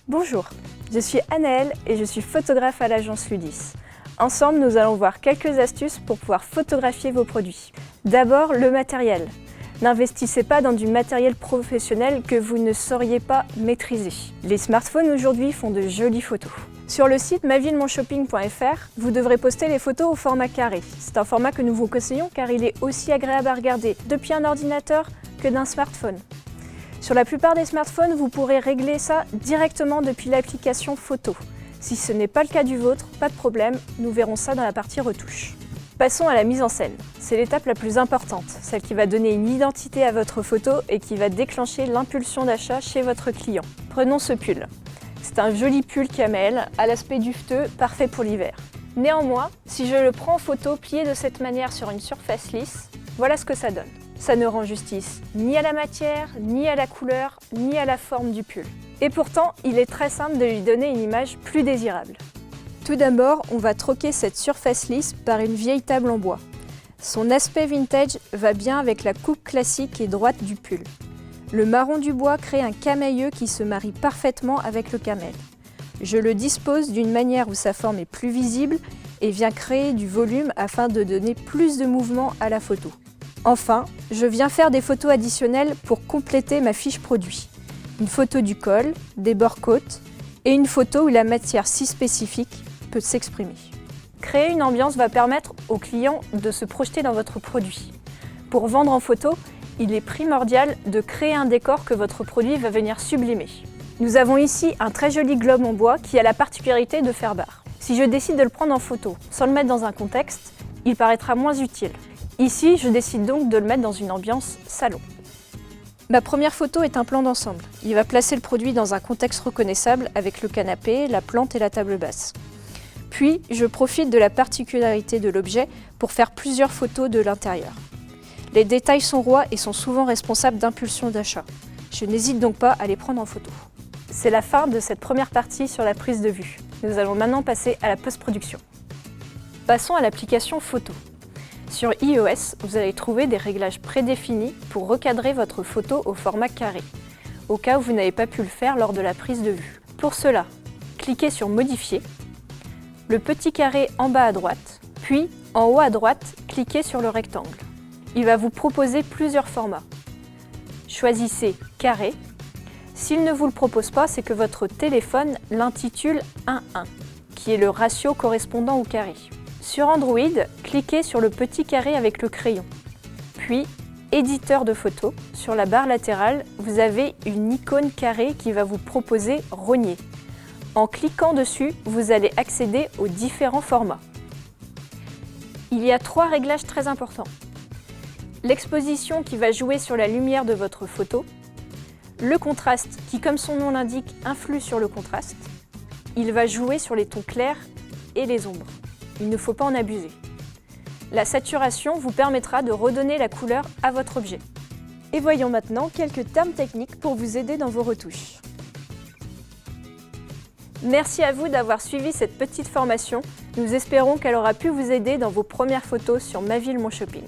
Bonjour, je suis Anaëlle et je suis photographe à l'agence Ludis. Ensemble, nous allons voir quelques astuces pour pouvoir photographier vos produits. D'abord, le matériel. N'investissez pas dans du matériel professionnel que vous ne sauriez pas maîtriser. Les smartphones aujourd'hui font de jolies photos. Sur le site mavilleMonShopping.fr, vous devrez poster les photos au format carré. C'est un format que nous vous conseillons car il est aussi agréable à regarder depuis un ordinateur que d'un smartphone. Sur la plupart des smartphones, vous pourrez régler ça directement depuis l'application Photo. Si ce n'est pas le cas du vôtre, pas de problème, nous verrons ça dans la partie retouche. Passons à la mise en scène. C'est l'étape la plus importante, celle qui va donner une identité à votre photo et qui va déclencher l'impulsion d'achat chez votre client. Prenons ce pull. C'est un joli pull camel, à l'aspect duveteux, parfait pour l'hiver. Néanmoins, si je le prends en photo plié de cette manière sur une surface lisse, voilà ce que ça donne. Ça ne rend justice ni à la matière, ni à la couleur, ni à la forme du pull. Et pourtant, il est très simple de lui donner une image plus désirable. Tout d'abord, on va troquer cette surface lisse par une vieille table en bois. Son aspect vintage va bien avec la coupe classique et droite du pull. Le marron du bois crée un camailleux qui se marie parfaitement avec le camel. Je le dispose d'une manière où sa forme est plus visible et vient créer du volume afin de donner plus de mouvement à la photo. Enfin, je viens faire des photos additionnelles pour compléter ma fiche produit. Une photo du col, des bords-côtes et une photo où la matière si spécifique peut s'exprimer. Créer une ambiance va permettre au client de se projeter dans votre produit. Pour vendre en photo, il est primordial de créer un décor que votre produit va venir sublimer. Nous avons ici un très joli globe en bois qui a la particularité de faire barre. Si je décide de le prendre en photo sans le mettre dans un contexte, il paraîtra moins utile. Ici, je décide donc de le mettre dans une ambiance salon. Ma première photo est un plan d'ensemble. Il va placer le produit dans un contexte reconnaissable avec le canapé, la plante et la table basse. Puis, je profite de la particularité de l'objet pour faire plusieurs photos de l'intérieur. Les détails sont rois et sont souvent responsables d'impulsions d'achat. Je n'hésite donc pas à les prendre en photo. C'est la fin de cette première partie sur la prise de vue. Nous allons maintenant passer à la post-production. Passons à l'application Photo. Sur iOS, vous allez trouver des réglages prédéfinis pour recadrer votre photo au format carré, au cas où vous n'avez pas pu le faire lors de la prise de vue. Pour cela, cliquez sur Modifier, le petit carré en bas à droite, puis en haut à droite, cliquez sur le rectangle. Il va vous proposer plusieurs formats. Choisissez Carré. S'il ne vous le propose pas, c'est que votre téléphone l'intitule 1:1, qui est le ratio correspondant au carré. Sur Android, cliquez sur le petit carré avec le crayon. Puis, Éditeur de photos. Sur la barre latérale, vous avez une icône carrée qui va vous proposer Rogner. En cliquant dessus, vous allez accéder aux différents formats. Il y a 3 réglages très importants. L'exposition qui va jouer sur la lumière de votre photo. Le contraste qui, comme son nom l'indique, influe sur le contraste. Il va jouer sur les tons clairs et les ombres. Il ne faut pas en abuser. La saturation vous permettra de redonner la couleur à votre objet. Et voyons maintenant quelques termes techniques pour vous aider dans vos retouches. Merci à vous d'avoir suivi cette petite formation. Nous espérons qu'elle aura pu vous aider dans vos premières photos sur Ma Ville Mon Shopping.